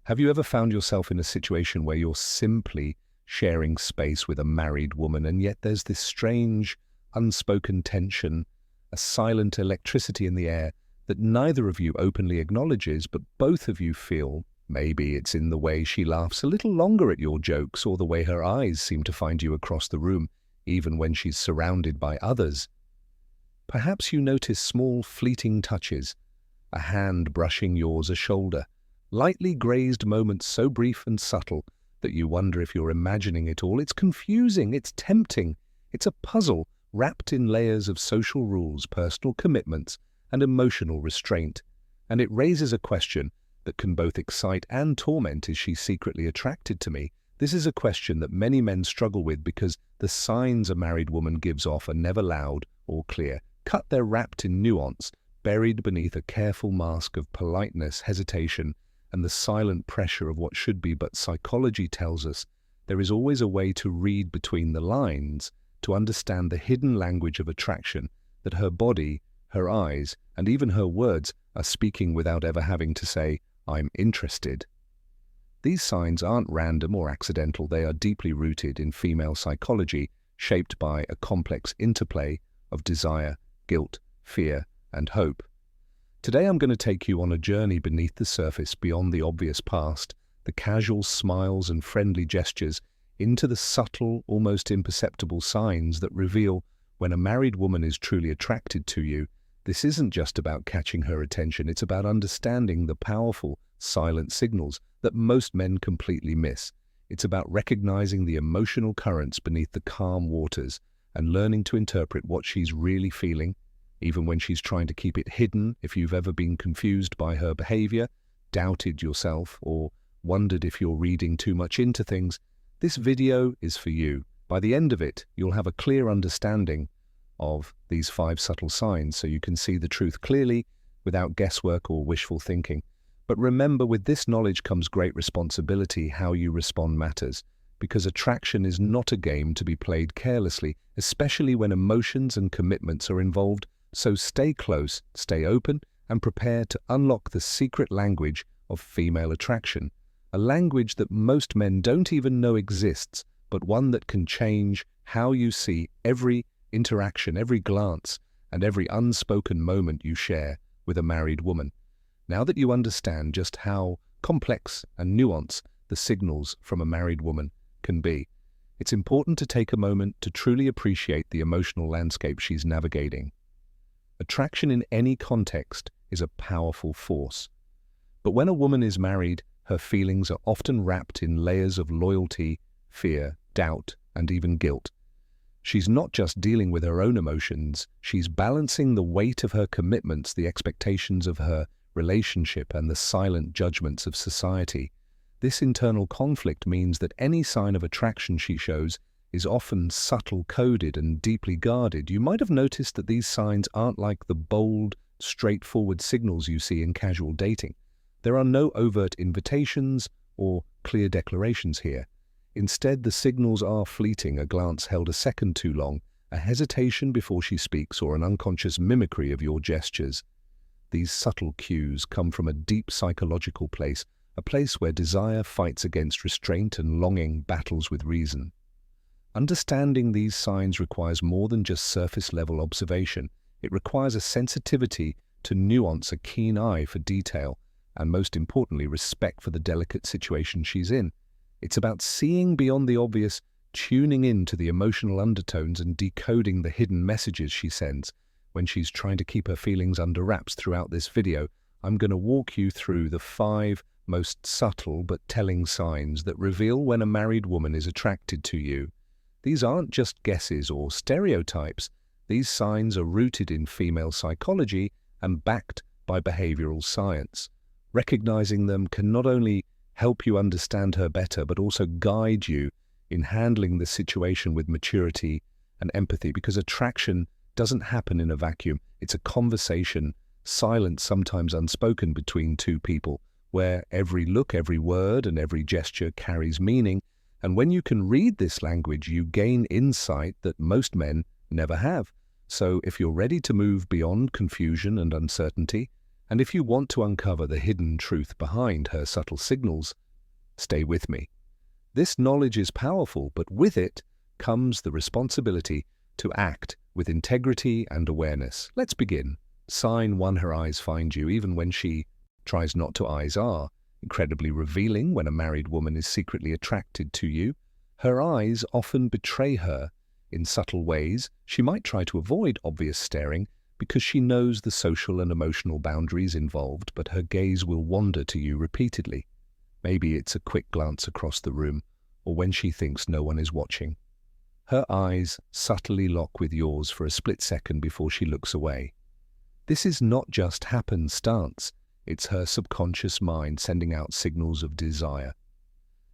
Have you ever found yourself in a situation where you're simply sharing space with a married woman, and yet there's this strange, unspoken tension, a silent electricity in the air that neither of you openly acknowledges, but both of you feel? Maybe it's in the way she laughs a little longer at your jokes, or the way her eyes seem to find you across the room, even when she's surrounded by others. Perhaps you notice small, fleeting touches, a hand brushing yours, a shoulder, lightly grazed moments so brief and subtle that you wonder if you're imagining it all. It's confusing, it's tempting, it's a puzzle wrapped in layers of social rules, personal commitments, and emotional restraint. And it raises a question that can both excite and torment. Is she secretly attracted to me? This is a question that many men struggle with because the signs a married woman gives off are never loud or clear. They're wrapped in nuance, buried beneath a careful mask of politeness, hesitation, and the silent pressure of what should be. But psychology tells us there is always a way to read between the lines, to understand the hidden language of attraction, that her body, her eyes, and even her words are speaking without ever having to say, "I'm interested." These signs aren't random or accidental. They are deeply rooted in female psychology, shaped by a complex interplay of desire, guilt, fear, and hope. Today I'm going to take you on a journey beneath the surface, beyond the obvious past, the casual smiles and friendly gestures, into the subtle, almost imperceptible signs that reveal when a married woman is truly attracted to you. This isn't just about catching her attention, it's about understanding the powerful, silent signals that most men completely miss. It's about recognizing the emotional currents beneath the calm waters and learning to interpret what she's really feeling, even when she's trying to keep it hidden. If you've ever been confused by her behavior, doubted yourself, or wondered if you're reading too much into things, this video is for you. By the end of it, you'll have a clear understanding of these 5 subtle signs, so you can see the truth clearly without guesswork or wishful thinking. But remember, with this knowledge comes great responsibility. How you respond matters, because attraction is not a game to be played carelessly, especially when emotions and commitments are involved. So stay close, stay open, and prepare to unlock the secret language of female attraction, a language that most men don't even know exists, but one that can change how you see every interaction, every glance, and every unspoken moment you share with a married woman. Now that you understand just how complex and nuanced the signals from a married woman can be, it's important to take a moment to truly appreciate the emotional landscape she's navigating. Attraction in any context is a powerful force. But when a woman is married, her feelings are often wrapped in layers of loyalty, fear, doubt, and even guilt. She's not just dealing with her own emotions, she's balancing the weight of her commitments, the expectations of her relationship, and the silent judgments of society. This internal conflict means that any sign of attraction she shows is often subtle, coded, and deeply guarded. You might have noticed that these signs aren't like the bold, straightforward signals you see in casual dating. There are no overt invitations or clear declarations here. Instead, the signals are fleeting: a glance held a second too long, a hesitation before she speaks, or an unconscious mimicry of your gestures. These subtle cues come from a deep psychological place, a place where desire fights against restraint and longing battles with reason. Understanding these signs requires more than just surface-level observation. It requires a sensitivity to nuance, a keen eye for detail, and most importantly, respect for the delicate situation she's in. It's about seeing beyond the obvious, tuning in to the emotional undertones, and decoding the hidden messages she sends when she's trying to keep her feelings under wraps. Throughout this video, I'm going to walk you through the 5 most subtle but telling signs that reveal when a married woman is attracted to you. These aren't just guesses or stereotypes. These signs are rooted in female psychology and backed by behavioral science. Recognizing them can not only help you understand her better, but also guide you in handling the situation with maturity and empathy, because attraction doesn't happen in a vacuum. It's a conversation, silent, sometimes unspoken, between 2 people, where every look, every word, and every gesture carries meaning. And when you can read this language, you gain insight that most men never have. So if you're ready to move beyond confusion and uncertainty, And if you want to uncover the hidden truth behind her subtle signals, stay with me. This knowledge is powerful, but with it comes the responsibility to act with integrity and awareness. Let's begin. Sign 1. Her eyes find you even when she tries not to. Eyes are incredibly revealing when a married woman is secretly attracted to you. Her eyes often betray her in subtle ways. She might try to avoid obvious staring because she knows the social and emotional boundaries involved, but her gaze will wander to you repeatedly. Maybe it's a quick glance across the room, or when she thinks no one is watching. Her eyes subtly lock with yours for a split second before she looks away. This is not just happenstance, it's her subconscious mind sending out signals of desire.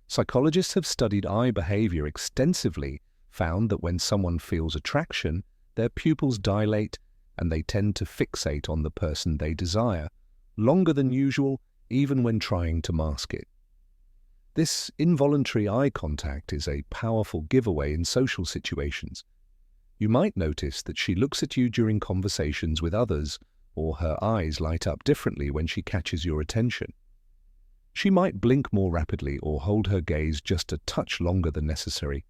Psychologists have studied eye behavior extensively, found that when someone feels attraction, their pupils dilate and they tend to fixate on the person they desire, longer than usual, even when trying to mask it. This involuntary eye contact is a powerful giveaway in social situations. You might notice that she looks at you during conversations with others, or her eyes light up differently when she catches your attention. She might blink more rapidly or hold her gaze just a touch longer than necessary.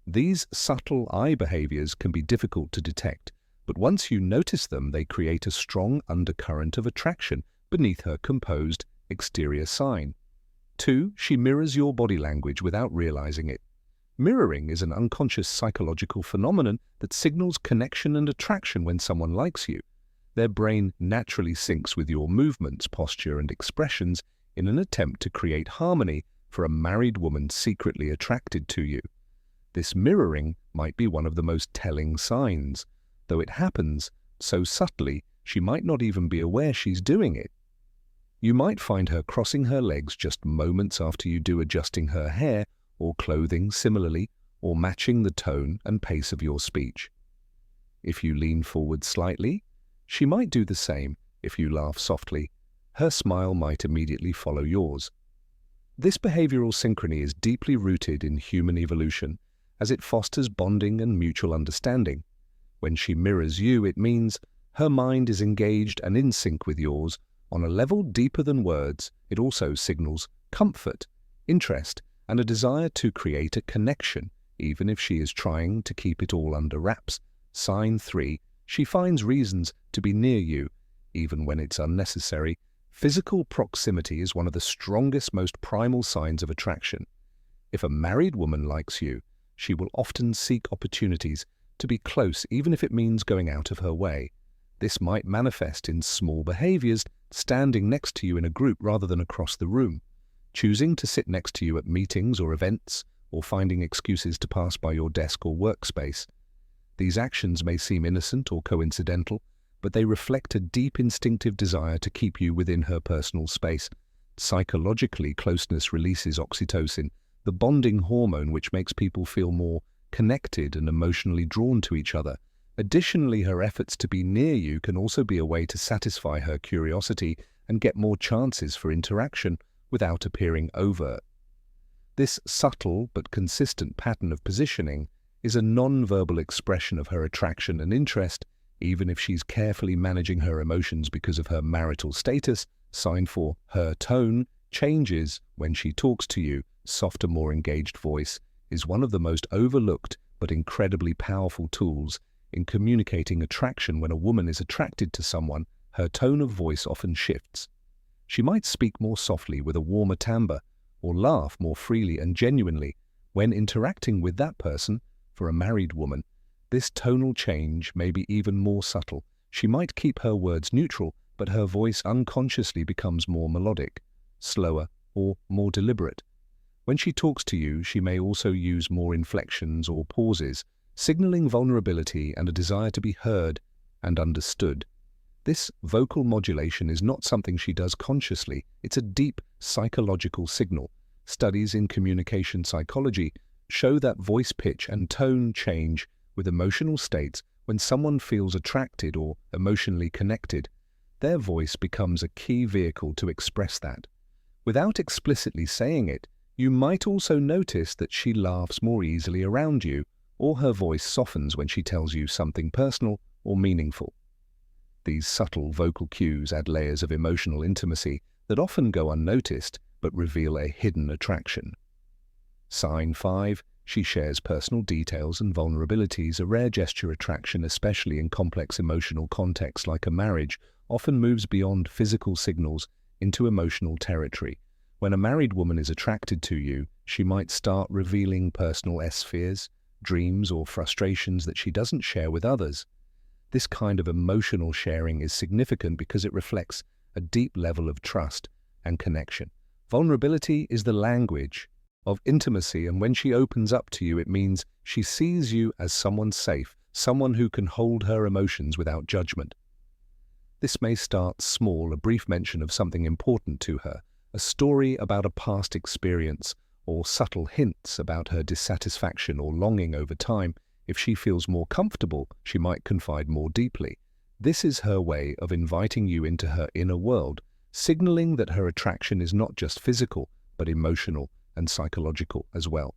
These subtle eye behaviors can be difficult to detect, but once you notice them, they create a strong undercurrent of attraction beneath her composed exterior sign. 2. She mirrors your body language without realizing it. Mirroring is an unconscious psychological phenomenon that signals connection and attraction when someone likes you. Their brain naturally syncs with your movements, posture, and expressions in an attempt to create harmony for a married woman secretly attracted to you. This mirroring might be one of the most telling signs. Though it happens so subtly, she might not even be aware she's doing it. You might find her crossing her legs just moments after you do, adjusting her hair or clothing similarly, or matching the tone and pace of your speech. If you lean forward slightly, she might do the same. If you laugh softly, her smile might immediately follow yours. This behavioral synchrony is deeply rooted in human evolution, as it fosters bonding and mutual understanding. When she mirrors you, it means her mind is engaged and in sync with yours on a level deeper than words. It also signals comfort, interest, and a desire to create a connection, even if she is trying to keep it all under wraps. Sign 3. She finds reasons to be near you, even when it's unnecessary. Physical proximity is one of the strongest, most primal signs of attraction. If a married woman likes you, she will often seek opportunities to be close, even if it means going out of her way. This might manifest in small behaviors, standing next to you in a group rather than across the room, choosing to sit next to you at meetings or events, or finding excuses to pass by your desk or workspace. These actions may seem innocent or coincidental, but they reflect a deep instinctive desire to keep you within her personal space. Psychologically, closeness releases oxytocin, the bonding hormone which makes people feel more connected and emotionally drawn to each other. Additionally, her efforts to be near you can also be a way to satisfy her curiosity and get more chances for interaction without appearing overt. This subtle but consistent pattern of positioning is a non-verbal expression of her attraction and interest, even if she's carefully managing her emotions because of her marital status. Sign 4. Her tone changes when she talks to you. Softer, more engaged voice is one of the most overlooked but incredibly powerful tools in communicating attraction. When a woman is attracted to someone, her tone of voice often shifts. She might speak more softly with a warmer timbre, or laugh more freely and genuinely when interacting with that person. For a married woman, this tonal change may be even more subtle. She might keep her words neutral, but her voice unconsciously becomes more melodic, slower, or more deliberate. When she talks to you, she may also use more inflections or pauses, signaling vulnerability and a desire to be heard and understood. This vocal modulation is not something she does consciously. It's a deep psychological signal. Studies in communication psychology show that voice pitch and tone change with emotional states. When someone feels attracted or emotionally connected, their voice becomes a key vehicle to express that. Without explicitly saying it, you might also notice that she laughs more easily around you, or her voice softens when she tells you something personal or meaningful. These subtle vocal cues add layers of emotional intimacy that often go unnoticed but reveal a hidden attraction. Sign 5. She shares personal details and vulnerabilities. A rare gesture attraction, especially in complex emotional contexts like a marriage, often moves beyond physical signals into emotional territory. When a married woman is attracted to you, she might start revealing personal fears, dreams, or frustrations that she doesn't share with others. This kind of emotional sharing is significant because it reflects a deep level of trust and connection. Vulnerability is the language of intimacy, and when she opens up to you, it means she sees you as someone safe, someone who can hold her emotions without judgment. This may start small, a brief mention of something important to her, a story about a past experience, or subtle hints about her dissatisfaction or longing. Over time. If she feels more comfortable, she might confide more deeply. This is her way of inviting you into her inner world, signaling that her attraction is not just physical, but emotional and psychological as well.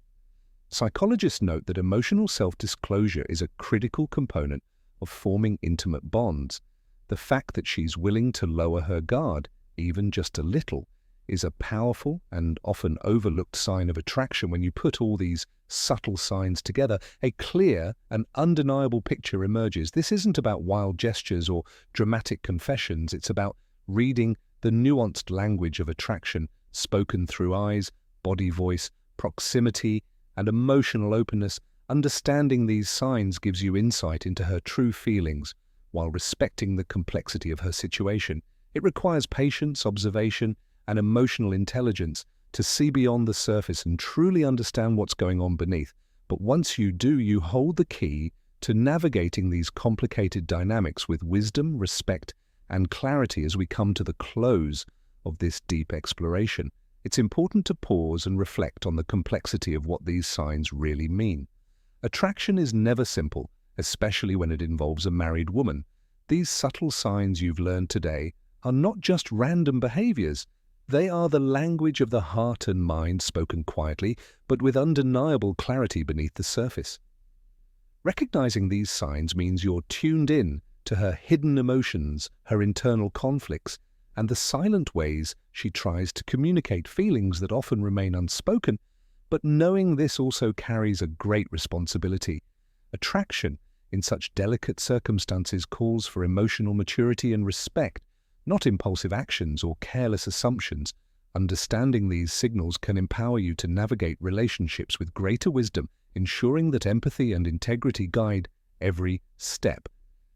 Psychologists note that emotional self-disclosure is a critical component of forming intimate bonds. The fact that she's willing to lower her guard, even just a little, is a powerful and often overlooked sign of attraction. When you put all these subtle signs together, a clear and undeniable picture emerges. This isn't about wild gestures or dramatic confessions. It's about reading the nuanced language of attraction spoken through eyes, body voice, proximity, and emotional openness. Understanding these signs gives you insight into her true feelings while respecting the complexity of her situation. It requires patience, observation, and emotional intelligence to see beyond the surface and truly understand what's going on beneath. But once you do, you hold the key to navigating these complicated dynamics with wisdom, respect, and clarity. As we come to the close of this deep exploration, it's important to pause and reflect on the complexity of what these signs really mean. Attraction is never simple, especially when it involves a married woman. These subtle signs you've learned today are not just random behaviors. They are the language of the heart and mind, spoken quietly, but with undeniable clarity beneath the surface. Recognizing these signs means you're tuned in to her hidden emotions, her internal conflicts, and the silent ways she tries to communicate feelings that often remain unspoken. But knowing this also carries a great responsibility. Attraction, in such delicate circumstances, calls for emotional maturity and respect, not impulsive actions or careless assumptions. Understanding these signals can empower you to navigate relationships with greater wisdom, ensuring that empathy and integrity guide every step.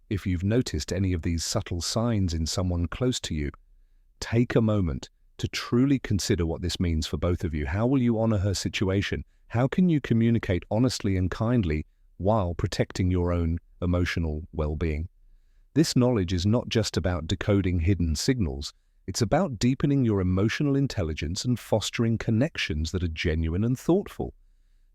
If you've noticed any of these subtle signs in someone close to you, take a moment to truly consider what this means for both of you. How will you honor her situation? How can you communicate honestly and kindly while protecting your own emotional well-being? This knowledge is not just about decoding hidden signals. It's about deepening your emotional intelligence and fostering connections that are genuine and thoughtful.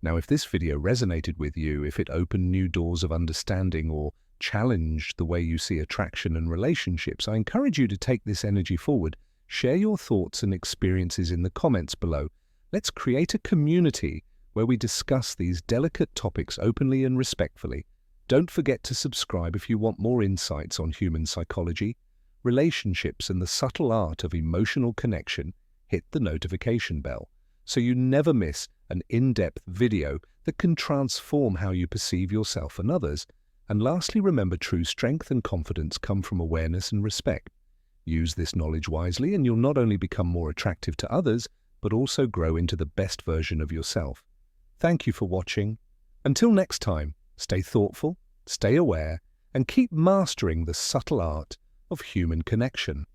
Now, if this video resonated with you, if it opened new doors of understanding or challenged the way you see attraction and relationships, I encourage you to take this energy forward. Share your thoughts and experiences in the comments below. Let's create a community where we discuss these delicate topics openly and respectfully. Don't forget to subscribe if you want more insights on human psychology, relationships, and the subtle art of emotional connection. Hit the notification bell so you never miss an in-depth video that can transform how you perceive yourself and others. And lastly, remember, true strength and confidence come from awareness and respect. Use this knowledge wisely and you'll not only become more attractive to others, but also grow into the best version of yourself. Thank you for watching. Until next time, stay thoughtful, stay aware, and keep mastering the subtle art of human connection.